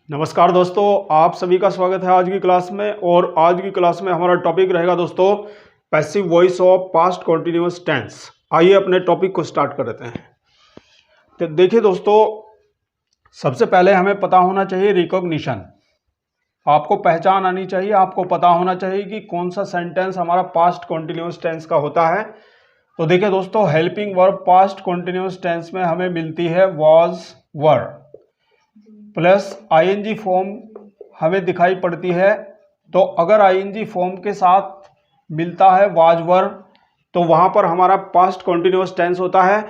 नमस्कार दोस्तों, आप सभी का स्वागत है आज की क्लास में। और आज की क्लास में हमारा टॉपिक रहेगा दोस्तों passive voice of past continuous tense. आइए अपने टॉपिक को स्टार्ट कर देते हैं। तो देखिए दोस्तों, सबसे पहले हमें पता होना चाहिए रिकॉग्निशन। आपको पहचान आनी चाहिए, आपको पता होना चाहिए कि कौन सा सेंटेंस हमारा पास्ट कॉन्टिन्यूअस टेंस का होता है। तो देखिए दोस्तों, helping verb past continuous tense में हमें मिलती है was were plus ING form हमें दिखाई पड़ती है। तो अगर आईएनजी फॉर्म के साथ मिलता है वाज वर तो वहां पर हमारा पास्ट कॉन्टिन्यूअस टेंस होता है।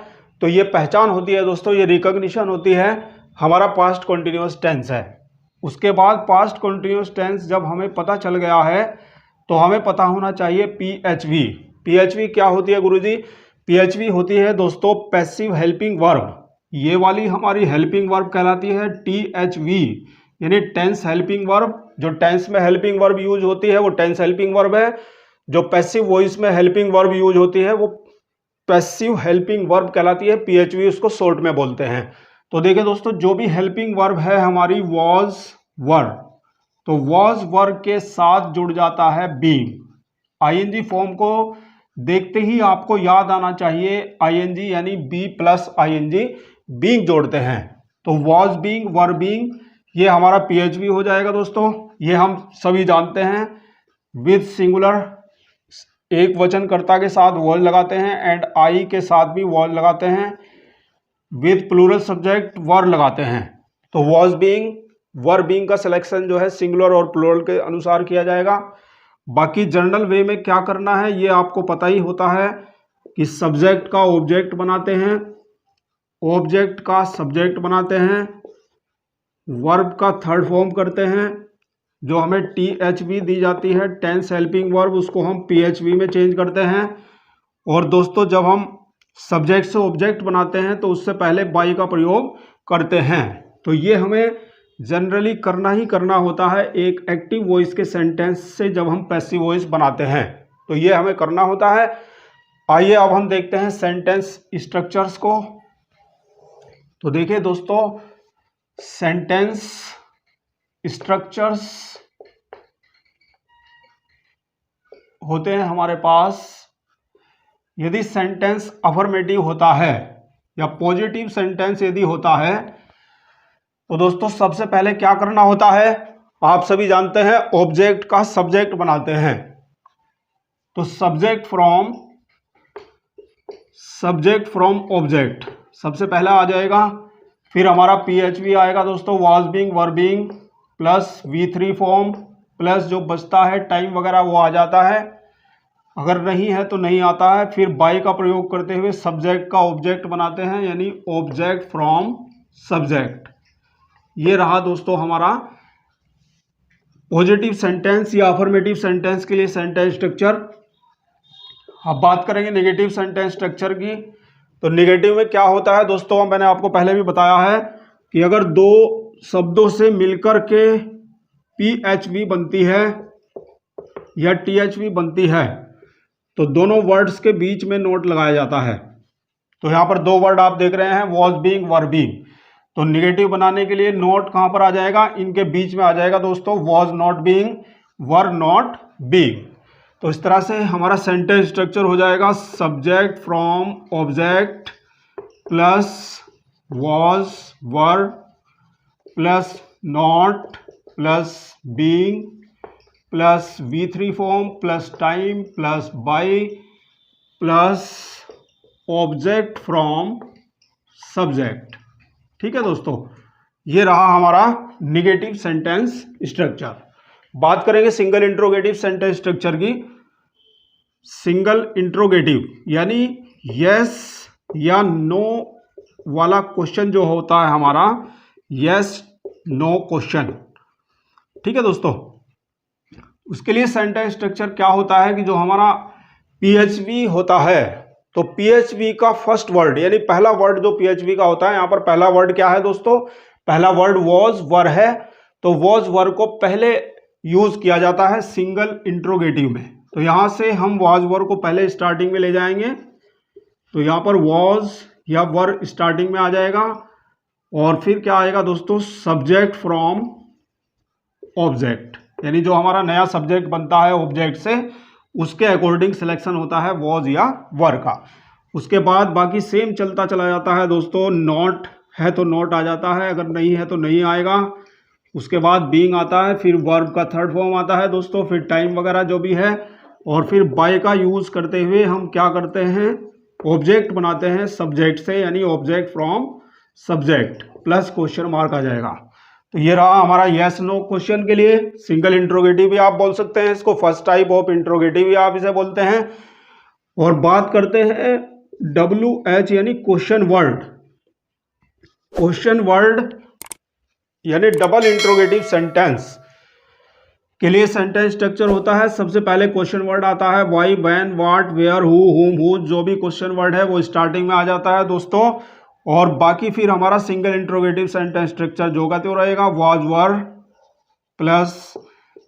तो ये पहचान होती है दोस्तों, ये रिकॉग्निशन होती है, हमारा पास्ट कॉन्टिन्यूअस टेंस है। उसके बाद पास्ट कॉन्टिन्यूअस टेंस जब हमें पता चल गया है तो हमें पता होना चाहिए पीएचवी। पीएचवी क्या होती है गुरुजी? पीएचवी होती है दोस्तों पैसिव हेल्पिंग वर्ब। ये वाली हमारी हेल्पिंग वर्ब कहलाती है टीएचवी, यानी टेंस हेल्पिंग वर्ब। जो टेंस में हेल्पिंग वर्ब यूज होती है वो टेंस हेल्पिंग वर्ब है। जो पैसिव वॉइस में हेल्पिंग वर्ब यूज होती है वो पैसिव हेल्पिंग वर्ब कहलाती है, पीएचवी उसको शॉर्ट में बोलते हैं। तो देखिए दोस्तों, जो भी हेल्पिंग वर्ब है हमारी वॉज वर, तो वॉज वर के साथ जुड़ जाता है बीइंग। आईएनजी फॉर्म को देखते ही आपको याद आना चाहिए आईएनजी, यानी बी प्लस आईएनजी बीइंग जोड़ते हैं। तो वॉज बीइंग, वर बीइंग, ये हमारा पीएचवी हो जाएगा दोस्तों। ये हम सभी जानते हैं। विद सिंगुलर एक वचनकर्ता के साथ वॉज लगाते हैं एंड आई के साथ भी वॉज लगाते हैं। विद प्लूरल सब्जेक्ट वर लगाते हैं। तो वॉज बीइंग, वर बीइंग का सिलेक्शन जो है सिंगुलर और प्लूरल के अनुसार किया जाएगा। बाकी जनरल वे में क्या करना है ये आपको पता ही होता है कि सब्जेक्ट का ऑब्जेक्ट बनाते हैं, ऑब्जेक्ट का सब्जेक्ट बनाते हैं, वर्ब का थर्ड फॉर्म करते हैं। जो हमें टीएचवी दी जाती है टेंस हेल्पिंग वर्ब, उसको हम पीएचवी में चेंज करते हैं। और दोस्तों, जब हम सब्जेक्ट से ऑब्जेक्ट बनाते हैं तो उससे पहले बाई का प्रयोग करते हैं। तो ये हमें जनरली करना ही करना होता है एक एक्टिव वॉइस के सेंटेंस से जब हम पैसिव वॉइस बनाते हैं, तो ये हमें करना होता है। आइए अब हम देखते हैं सेंटेंस स्ट्रक्चर्स को। तो देखिए दोस्तों, सेंटेंस स्ट्रक्चर्स होते हैं हमारे पास। यदि सेंटेंस अफर्मेटिव होता है या पॉजिटिव सेंटेंस यदि होता है तो दोस्तों सबसे पहले क्या करना होता है, आप सभी जानते हैं ऑब्जेक्ट का सब्जेक्ट बनाते हैं। तो सब्जेक्ट फ्रॉम ऑब्जेक्ट सबसे पहला आ जाएगा। फिर हमारा पीएचवी आएगा दोस्तों, was being, were being plus V3 form plus जो बचता है टाइम वगैरह वो आ जाता है। अगर नहीं है तो नहीं आता है। फिर बाई का प्रयोग करते हुए सब्जेक्ट का ऑब्जेक्ट बनाते हैं, यानी ऑब्जेक्ट फ्रॉम सब्जेक्ट। ये रहा दोस्तों हमारा पॉजिटिव सेंटेंस या अफर्मेटिव सेंटेंस के लिए सेंटेंस स्ट्रक्चर। अब बात करेंगे नेगेटिव सेंटेंस स्ट्रक्चर की। तो नेगेटिव में क्या होता है दोस्तों, मैंने आपको पहले भी बताया है कि अगर दो शब्दों से मिलकर के पीएचवी बनती है या टीएचवी बनती है तो दोनों वर्ड्स के बीच में नोट लगाया जाता है। तो यहाँ पर दो वर्ड आप देख रहे हैं, वॉज बीइंग, वर बीइंग। तो निगेटिव बनाने के लिए नोट कहाँ पर आ जाएगा, इनके बीच में आ जाएगा दोस्तों, was not being, were not being. तो इस तरह से हमारा सेंटेंस स्ट्रक्चर हो जाएगा subject from object plus was were plus not plus being plus V3 form plus time plus by plus object from subject. ठीक है दोस्तों, ये रहा हमारा निगेटिव सेंटेंस स्ट्रक्चर। बात करेंगे सिंगल इंट्रोगेटिव सेंटेंस स्ट्रक्चर की। सिंगल इंट्रोगेटिव यानी यस या नो वाला क्वेश्चन जो होता है हमारा, यस नो क्वेश्चन। ठीक है दोस्तों, उसके लिए सेंटेंस स्ट्रक्चर क्या होता है कि जो हमारा पीएचवी होता है, तो पीएचवी का फर्स्ट वर्ड यानी पहला वर्ड जो पीएचवी का होता है, यहां पर पहला वर्ड क्या है दोस्तों, पहला वर्ड वॉज वर है। तो वॉज वर को पहले यूज किया जाता है सिंगल इंट्रोगेटिव में। तो यहां से हम वॉज वर को पहले स्टार्टिंग में ले जाएंगे। तो यहां पर वॉज या वर स्टार्टिंग में आ जाएगा और फिर क्या आएगा दोस्तों, सब्जेक्ट फ्रॉम ऑब्जेक्ट, यानी जो हमारा नया सब्जेक्ट बनता है ऑब्जेक्ट से उसके अकॉर्डिंग सिलेक्शन होता है वॉज या वर का। उसके बाद बाकी सेम चलता चला जाता है दोस्तों। नॉट है तो नॉट आ जाता है, अगर नहीं है तो नहीं आएगा। उसके बाद बीइंग आता है, फिर वर्ब का थर्ड फॉर्म आता है दोस्तों, फिर टाइम वगैरह जो भी है, और फिर बाय का यूज करते हुए हम क्या करते हैं, ऑब्जेक्ट बनाते हैं सब्जेक्ट से, यानी object from subject plus question mark आ जाएगा। तो ये रहा हमारा यस नो क्वेश्चन के लिए। सिंगल इंट्रोगेटिव भी आप बोल सकते हैं इसको, फर्स्ट टाइप ऑफ इंट्रोगेटिव भी आप इसे बोलते हैं। और बात करते हैं WH यानी क्वेश्चन वर्ड। क्वेश्चन वर्ड यानी डबल इंट्रोगेटिव सेंटेंस के लिए सेंटेंस स्ट्रक्चर होता है। सबसे पहले क्वेश्चन वर्ड आता है, why, when, what, where, who, whom, whose, जो भी क्वेश्चन वर्ड है वो स्टार्टिंग में आ जाता है दोस्तों। और बाकी फिर हमारा सिंगल इंट्रोगेटिव सेंटेंस स्ट्रक्चर जो का त्यो रहेगा, was, were plus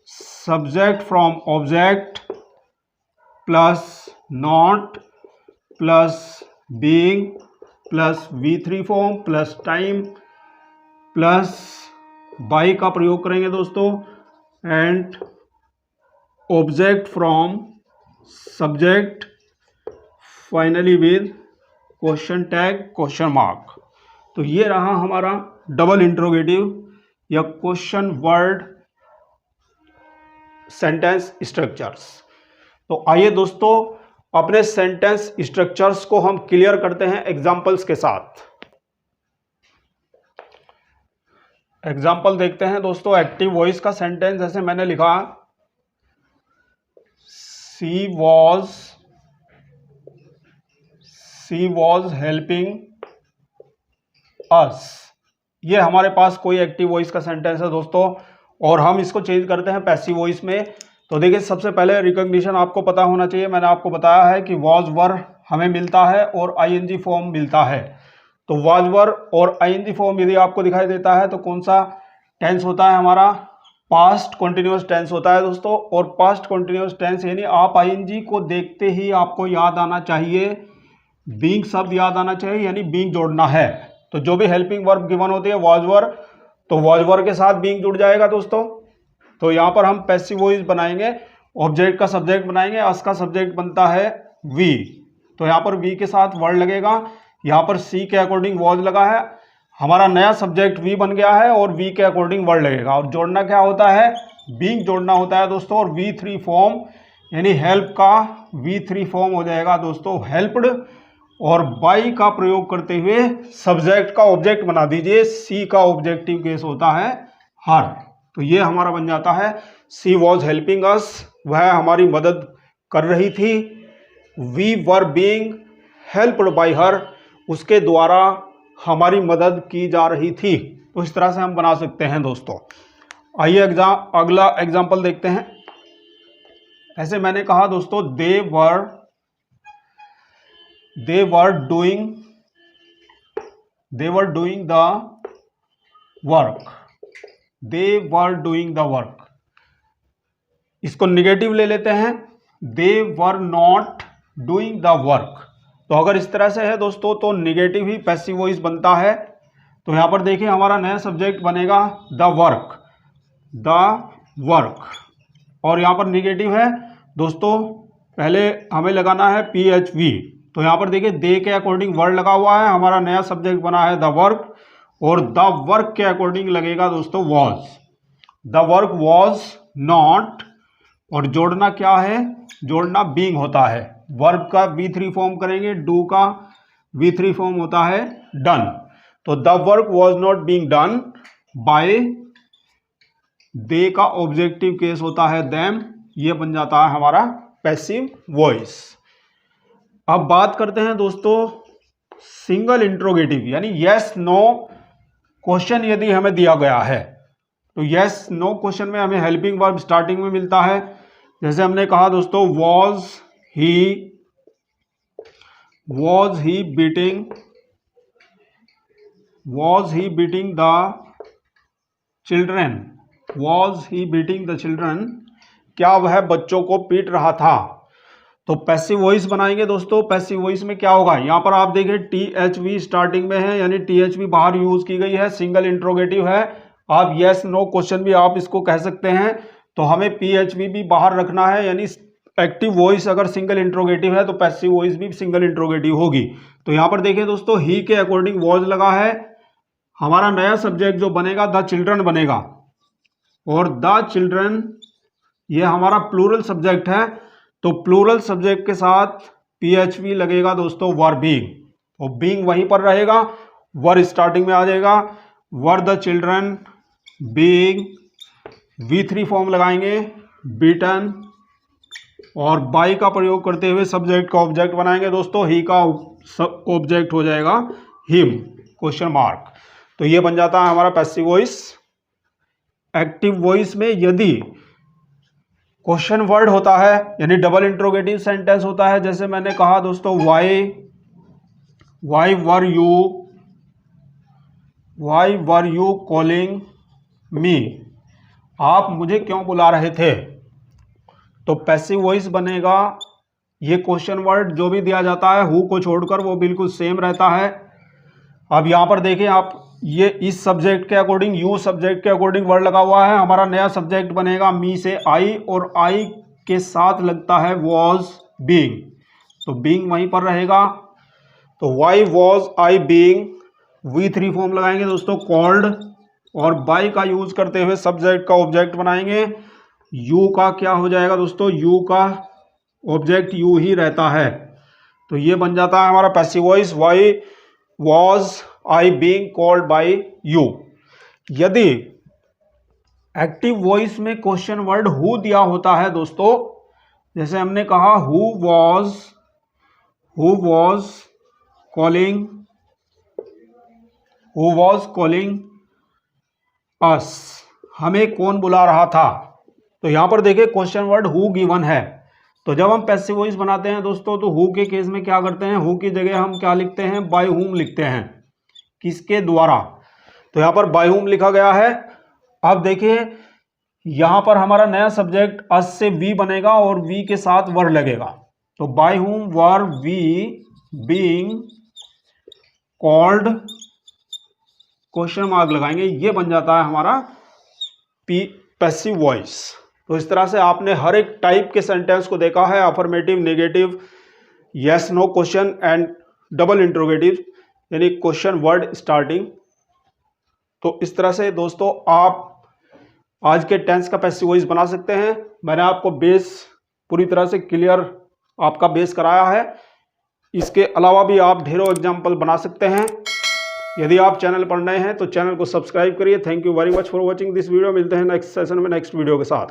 subject from object plus not plus being plus V3 form plus time plus by का प्रयोग करेंगे दोस्तों, and object from subject finally with question tag question mark. तो ये रहा हमारा डबल इंट्रोगेटिव या क्वेश्चन वर्ड सेंटेंस स्ट्रक्चर्स। तो आइए दोस्तों अपने सेंटेंस स्ट्रक्चर्स को हम क्लियर करते हैं एग्जांपल्स के साथ। एग्जाम्पल देखते हैं दोस्तों। एक्टिव वॉइस का सेंटेंस जैसे मैंने लिखा, शी वॉज हेल्पिंग अस। ये हमारे पास कोई एक्टिव वॉइस का सेंटेंस है दोस्तों, और हम इसको चेंज करते हैं पैसिव वॉइस में। तो देखिए सबसे पहले रिकॉग्निशन आपको पता होना चाहिए। मैंने आपको बताया है कि वॉज वर हमें मिलता है और ING फॉर्म मिलता है। तो वाज वर और ING फॉर्म यदि आपको दिखाई देता है तो कौन सा टेंस होता है हमारा, पास्ट कॉन्टिन्यूअस टेंस होता है दोस्तों। और पास्ट कॉन्टिन्यूअस टेंस यानी आप ING को देखते ही आपको याद आना चाहिए, बीइंग शब्द याद आना चाहिए, यानी बीइंग जोड़ना है। तो जो भी हेल्पिंग वर्ब गिवन होती है वाज वर, तो वाज वर के साथ बीइंग जुड़ जाएगा दोस्तों। तो यहाँ पर हम पैसिव वॉइस बनाएंगे, ऑब्जेक्ट का सब्जेक्ट बनाएंगे, अस का सब्जेक्ट बनता है वी, तो यहाँ पर वी के साथ वर्ड लगेगा। यहाँ पर सी के अकॉर्डिंग वॉज लगा है, हमारा नया सब्जेक्ट वी बन गया है और वी के अकॉर्डिंग वर्ड लगेगा। और जोड़ना क्या होता है, बीइंग जोड़ना होता है दोस्तों। और V3 फॉर्म यानी हेल्प का V3 फॉर्म हो जाएगा दोस्तों हेल्प्ड। और बाई का प्रयोग करते हुए सब्जेक्ट का ऑब्जेक्ट बना दीजिए, सी का ऑब्जेक्टिव केस होता है हर। तो ये हमारा बन जाता है सी वॉज हेल्पिंग अस, वह हमारी मदद कर रही थी। We were being helped by her, उसके द्वारा हमारी मदद की जा रही थी। तो इस तरह से हम बना सकते हैं दोस्तों। आइए अगला एग्जाम्पल देखते हैं। ऐसे मैंने कहा दोस्तों, they were doing the work. इसको निगेटिव ले लेते हैं, they were not doing the work. तो अगर इस तरह से है दोस्तों तो निगेटिव ही पैसिव वॉइस बनता है। तो यहां पर देखिए हमारा नया सब्जेक्ट बनेगा द वर्क, और यहां पर निगेटिव है दोस्तों, पहले हमें लगाना है PHV। तो यहां पर देखिए दे के अकॉर्डिंग वर्ड लगा हुआ है, हमारा नया सब्जेक्ट बना है द वर्क, और द वर्क के अकॉर्डिंग लगेगा दोस्तों was. The work was not, और जोड़ना क्या है, जोड़ना बीइंग होता है। वर्ब का V3 फॉर्म करेंगे, डू का V3 फॉर्म होता है डन। तो the work was not being done by, they का ऑब्जेक्टिव केस होता है देम। ये बन जाता है हमारा पैसिव वॉइस। अब बात करते हैं दोस्तों सिंगल इंट्रोगेटिव यानी यस नो क्वेश्चन। यदि हमें दिया गया है तो यस नो क्वेश्चन में हमें हेल्पिंग वर्ब स्टार्टिंग में मिलता है। जैसे हमने कहा दोस्तों, was he beating the children, क्या वह बच्चों को पीट रहा था। तो पैसिव वॉइस बनाएंगे दोस्तों। पैसिव वॉइस में क्या होगा, यहां पर आप देखिए THV स्टार्टिंग में है, यानी THV बाहर यूज की गई है, सिंगल इंट्रोगेटिव है। आप यस नो क्वेश्चन भी आप इसको कह सकते हैं। तो हमें PHV भी बाहर रखना है, यानी एक्टिव वॉइस अगर सिंगल इंट्रोगेटिव है तो पैसिव वॉइस भी सिंगल इंट्रोगेटिव होगी। तो यहां पर देखिए दोस्तों, ही के अकॉर्डिंग वॉज लगा है, हमारा नया सब्जेक्ट जो बनेगा द चिल्ड्रन बनेगा, और द चिल्ड्रन ये हमारा प्लूरल सब्जेक्ट है, तो प्लूरल सब्जेक्ट के साथ PHV लगेगा दोस्तों वर बीइंग, और बीइंग वहीं पर रहेगा, वर स्टार्टिंग में आ जाएगा, were the children being, V3 form लगाएंगे बीटन, और बाई का प्रयोग करते हुए सब्जेक्ट का ऑब्जेक्ट बनाएंगे दोस्तों, ही का ऑब्जेक्ट हो जाएगा हिम क्वेश्चन मार्क। तो ये बन जाता है हमारा पैसिव वॉइस। एक्टिव वॉइस में यदि क्वेश्चन वर्ड होता है, यानी डबल इंट्रोगेटिव सेंटेंस होता है, जैसे मैंने कहा दोस्तों why were you calling me, आप मुझे क्यों बुला रहे थे, तो पैसिव वॉइस बनेगा। ये क्वेश्चन वर्ड जो भी दिया जाता है हु को छोड़कर वो बिल्कुल सेम रहता है। अब यहां पर देखें आप, ये इस सब्जेक्ट के अकॉर्डिंग, यू सब्जेक्ट के अकॉर्डिंग वर्ड लगा हुआ है, हमारा नया सब्जेक्ट बनेगा मी से आई, और आई के साथ लगता है वॉज बीइंग, तो बीइंग वहीं पर रहेगा। तो why was I being, V3 form लगाएंगे दोस्तों कॉल्ड, और बाई का यूज करते हुए सब्जेक्ट का ऑब्जेक्ट बनाएंगे। यू का क्या हो जाएगा दोस्तों, यू का ऑब्जेक्ट यू ही रहता है, तो ये बन जाता है हमारा passive voice, why was I being called by you. यदि एक्टिव वॉइस में क्वेश्चन वर्ड हु दिया होता है दोस्तों, जैसे हमने कहा हु वॉज कॉलिंग अस, हमें कौन बुला रहा था, तो यहां पर देखिए क्वेश्चन वर्ड हु गिवन है। तो जब हम पैसिव वॉइस बनाते हैं दोस्तों, तो हु के केस में क्या करते हैं, हु की जगह हम क्या लिखते हैं, बाय हुम लिखते हैं, किसके द्वारा, तो यहां पर बाय हुम लिखा गया है। अब देखिए यहां पर हमारा नया सब्जेक्ट अस से वी बनेगा, और वी के साथ वर लगेगा, तो by whom were we being called, question mark लगाएंगे, ये बन जाता है हमारा पैसिव वॉइस। तो इस तरह से आपने हर एक टाइप के सेंटेंस को देखा है, affirmative, negative, yes no question and double interrogative, यानी क्वेश्चन वर्ड स्टार्टिंग। तो इस तरह से दोस्तों आप आज के टेंस का पैसिव वॉइस बना सकते हैं। मैंने आपको बेस पूरी तरह से क्लियर आपका बेस कराया है, इसके अलावा भी आप ढेरों एग्जाम्पल बना सकते हैं। यदि आप चैनल पर नए हैं तो चैनल को सब्सक्राइब करिए। Thank you very much for watching this video. मिलते हैं नेक्स्ट सेशन में नेक्स्ट वीडियो के साथ।